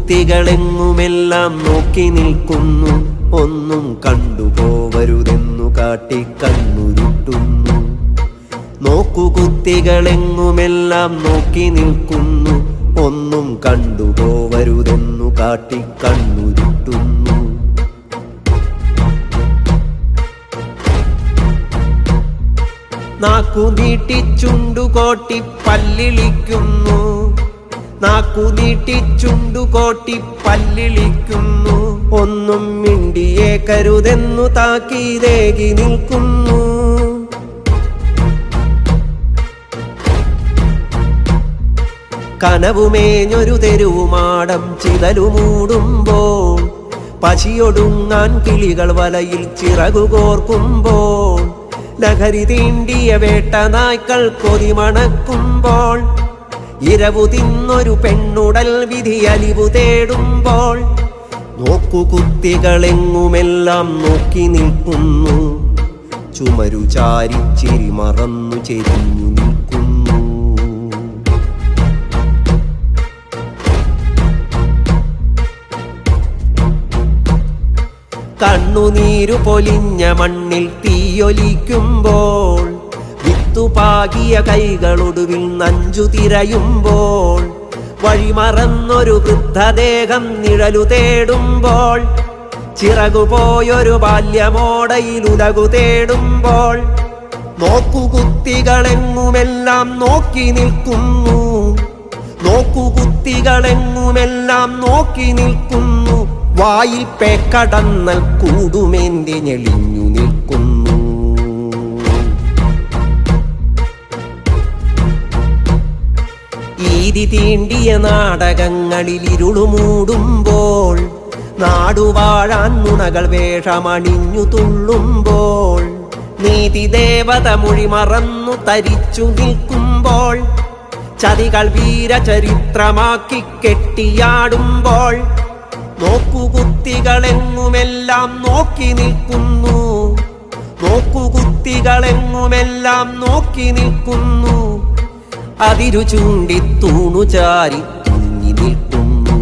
നോക്കുകുത്തികളെങ്ങുമെല്ലാം നോക്കി നിൽക്കുന്നു. ഒന്നും കണ്ടുപോവരുതെന്നു കാട്ടി കണ്ണുരുട്ടുന്നു. നോക്കുകുത്തികളെങ്ങുമെല്ലാം നോക്കി നിൽക്കുന്നു. ഒന്നും കണ്ടുപോവരുതെന്നു കാട്ടി കണ്ണുരുട്ടുന്നു. നാക്കു നീട്ടി ചുണ്ടുകോട്ടി പല്ലിളിക്കുന്നു. നാക്കു നീട്ടി ചുണ്ടുകോട്ടി പല്ലിളിക്കുന്നു. ഒന്നും മിണ്ടിയേ കരുതെന്നു താക്കീതേകി നിൽക്കുന്നു. കനവുമേഞ്ഞൊരു തെരുവുമാടം ചിതലുമൂടുമ്പോൾ, പശിയൊടുങ്ങാൻ കിളികൾ വലയിൽ ചിറകുകോർക്കുമ്പോൾ, ലഹരി തീണ്ടിയ വേട്ട നായ്ക്കൾ കൊതിമണക്കുമ്പോൾ, ഇരവു തിന്നൊരു പെണ്ണുടൽ വിധി അലിവു തേടുമ്പോൾ, നോക്കുകുത്തികളെങ്ങുമെല്ലാം നോക്കി നിൽക്കുന്നു. ചുമരു ചാരിച്ചിരി മറന്നു ചെരിഞ്ഞു നിൽക്കുന്നു. കണ്ണുനീരു പൊലിഞ്ഞ മണ്ണിൽ തീയൊലിക്കുമ്പോൾ, വിത്തുപാകിയ കൈകളൊടുവിൽ നഞ്ചു തിരയുമ്പോൾ, വഴിമറന്നൊരു വൃദ്ധദേഹം നിഴലു തേടുമ്പോൾ, ചിറകുപോയൊരു ബാല്യമോടയിലുലകു തേടുമ്പോൾ, നോക്കുകുത്തികളെങ്ങുമെല്ലാം നോക്കി നിൽക്കുന്നു. നോക്കുകുത്തികളെങ്ങുമെല്ലാം നോക്കി നിൽക്കുന്നു. വായിൽ പേക്കടന്നൽ കൂടുമേന്തി ഞെളിഞ്ഞു നിൽക്കുന്നു. ഈതി തീണ്ടിയ നാടകങ്ങളിൽ ഇരുളുമൂടുമ്പോൾ, നാടുവാഴാൻ നുണകൾ വേഷമണിഞ്ഞു തുള്ളുമ്പോൾ, നീതിദേവത മൊഴി മറന്നു തരിച്ചു നിൽക്കുമ്പോൾ, ചതികൾ വീരചരിത്രമാക്കി കെട്ടിയാടുമ്പോൾ, നോക്കുകുത്തികളെങ്ങുമെല്ലാം നോക്കി നിൽക്കുന്നു. നോക്കുകുത്തികളെങ്ങുമെല്ലാം നോക്കി നിൽക്കുന്നു. അതിരു ചൂണ്ടി തൂണു ചാരി തൂങ്ങി നിൽക്കുന്നു.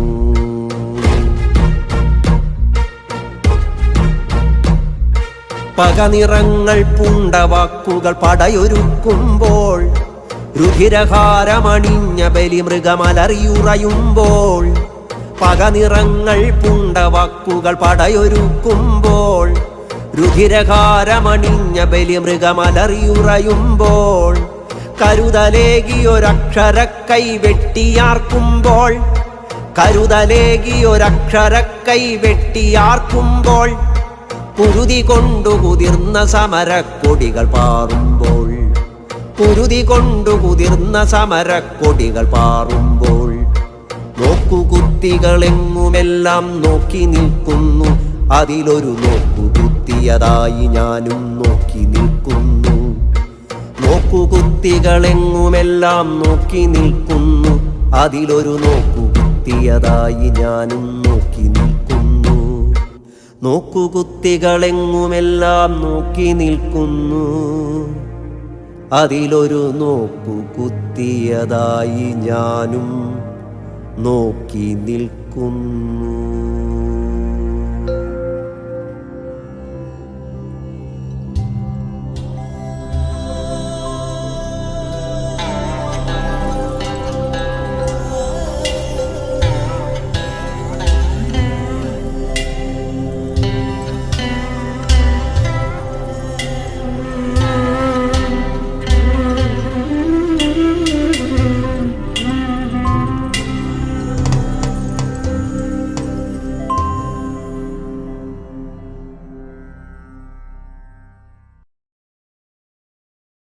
പകനിറങ്ങൾ പൂണ്ട വാക്കുകൾ പടയൊരുക്കുമ്പോൾ, രുധിരഹാരമണിഞ്ഞ ബലിമൃഗമലറിയുറയുമ്പോൾ, പകനിറങ്ങൾ പൂണ്ട വാക്കുകൾ പടയൊരുക്കുമ്പോൾ, രുധിരഹാരമണിഞ്ഞ ബലിമൃഗമലറിയുറയുമ്പോൾ, കരുതലേകിയൊരക്ഷരക്കൈ വെട്ടിയാർക്കുമ്പോൾ, കരുതലേകിയൊരക്ഷരക്കൈ വെട്ടിയാർക്കുമ്പോൾ, കുരുതി കൊണ്ടു കുതിർന്ന സമരക്കൊടികൾ പാറുമ്പോൾ, കുരുതി കൊണ്ടു കുതിർന്ന സമരക്കൊടികൾ പാറുമ്പോൾ, നോക്കുകുത്തികളെങ്ങുമെല്ലാം നോക്കി നിൽക്കുന്നു. അതിലൊരു നോക്കുകുത്തിയതായി ഞാനും നോക്കി നിൽക്കുന്നു. നോക്കുകുത്തികളെങ്ങുമെല്ലാം നോക്കി നിൽക്കുന്നു. അതിലൊരു നോക്കുകുത്തിയതായി ഞാനും നോക്കി നിൽക്കുന്നു. നോക്കുകുത്തികളെങ്ങുമെല്ലാം നോക്കി നിൽക്കുന്നു. അതിലൊരു നോക്കുകുത്തിയതായി ഞാനും നോക്കി നിൽക്കുന്നു.